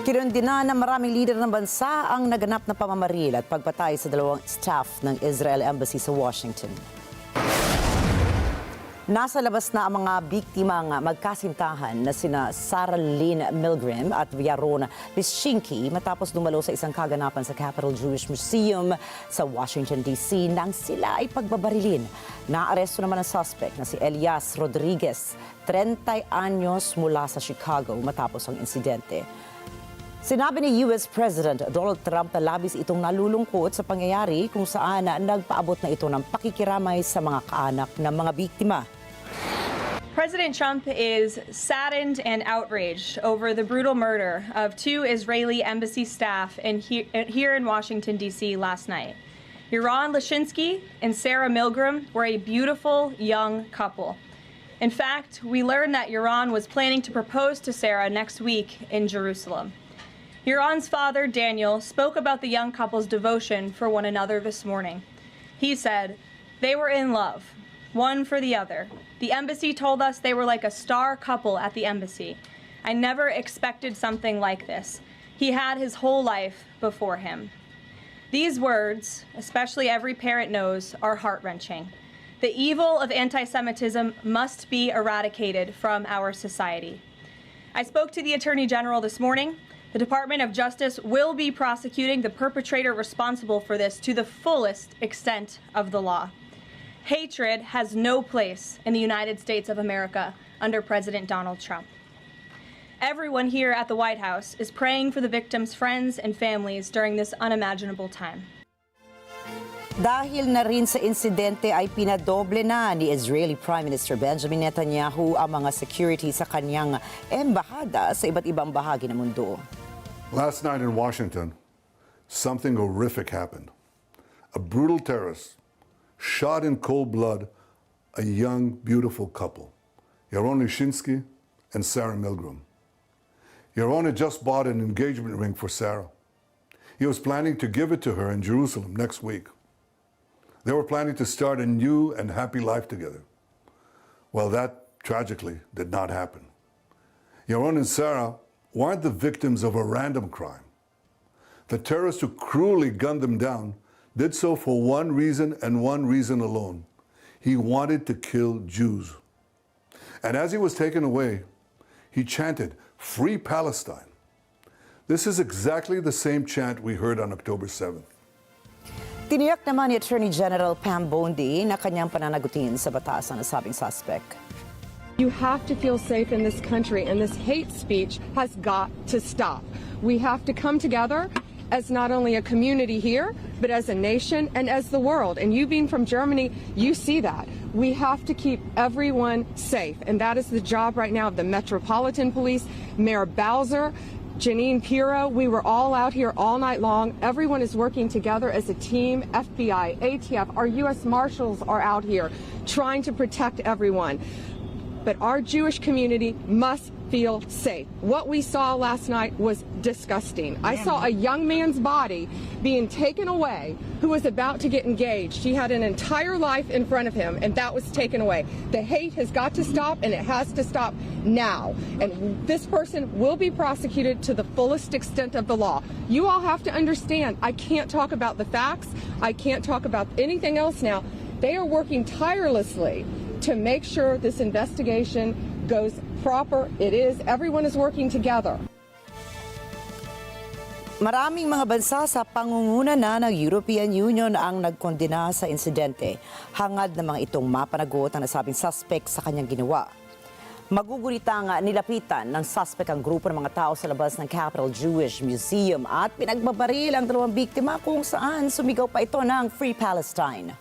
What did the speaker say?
Kinondena na maraming leader ng bansa ang naganap na pamamaril at pagpatay sa dalawang staff ng Israel Embassy sa Washington. Nasa labas na ang mga biktimang magkasintahan na sina Sarah Lynn Milgram at Yaron Lishinki matapos dumalo sa isang kaganapan sa Capitol Jewish Museum sa Washington, D.C. nang sila ay pagbabarilin. Naaresto naman ang suspect na si Elias Rodriguez, 30 anyos mula sa Chicago matapos ang insidente. Sinabi ni U.S. President Donald Trump na labis itong nalulungkot sa pangyayari kung saan nagpaabot na ito ng pakikiramay sa mga kaanak ng mga biktima. President Trump is saddened and outraged over the brutal murder of two Israeli embassy staff here in Washington, D.C. last night. Yaron Lishinsky and Sarah Milgram were a beautiful young couple. In fact, we learned that Yaron was planning to propose to Sarah next week in Jerusalem. Yaron's father, Daniel, spoke about the young couple's devotion for one another this morning. He said, "They were in love, one for the other. The embassy told us they were like a star couple at the embassy. I never expected something like this. He had his whole life before him." These words, especially every parent knows, are heart-wrenching. The evil of anti-Semitism must be eradicated from our society. I spoke to the Attorney General this morning. The Department of Justice will be prosecuting the perpetrator responsible for this to the fullest extent of the law. Hatred has no place in the United States of America under President Donald Trump. Everyone here at the White House is praying for the victims' friends and families during this unimaginable time. Dahil na rin sa insidente ay pinadoble na ni Israeli Prime Minister Benjamin Netanyahu ang mga security sa kanyang embahada sa iba't ibang bahagi ng mundo. Last night in Washington, something horrific happened. A brutal terrorist shot in cold blood a young, beautiful couple, Yaron Lishinsky and Sarah Milgram. Yaron had just bought an engagement ring for Sarah. He was planning to give it to her in Jerusalem next week. They were planning to start a new and happy life together. Well, that tragically did not happen. Yaron and Sarah weren't the victims of a random crime. The terrorist who cruelly gunned them down did so for one reason and one reason alone. He wanted to kill Jews. And as he was taken away, he chanted, "Free Palestine." This is exactly the same chant we heard on October 7th. Tiniyak naman ni Attorney General Pam Bondi na kanyang pananagutin sa batas ang nasabing suspect. You have to feel safe in this country, and this hate speech has got to stop. We have to come together as not only a community here, but as a nation and as the world. And you being from Germany, you see that. We have to keep everyone safe, and that is the job right now of the Metropolitan Police, Mayor Bowser, Janine Pirro. We were all out here all night long. Everyone is working together as a team. FBI, ATF, our U.S. Marshals are out here trying to protect everyone. But our Jewish community must feel safe. What we saw last night was disgusting. I saw a young man's body being taken away who was about to get engaged. He had an entire life in front of him, and that was taken away. The hate has got to stop, and it has to stop now. And this person will be prosecuted to the fullest extent of the law. You all have to understand, I can't talk about the facts. I can't talk about anything else now. They are working tirelessly to make sure this investigation goes proper. It is. Everyone is working together. Maraming mga bansa sa pangunguna na ng European Union ang nagkondena sa insidente. Hangad na mga itong mapanagot ang nasabing suspect sa kanyang ginawa. Maguguritang nilapitan ng suspect ang grupo ng mga tao sa labas ng Capitol Jewish Museum at pinagbabaril ang dalawang biktima kung saan sumigaw pa ito ng Free Palestine.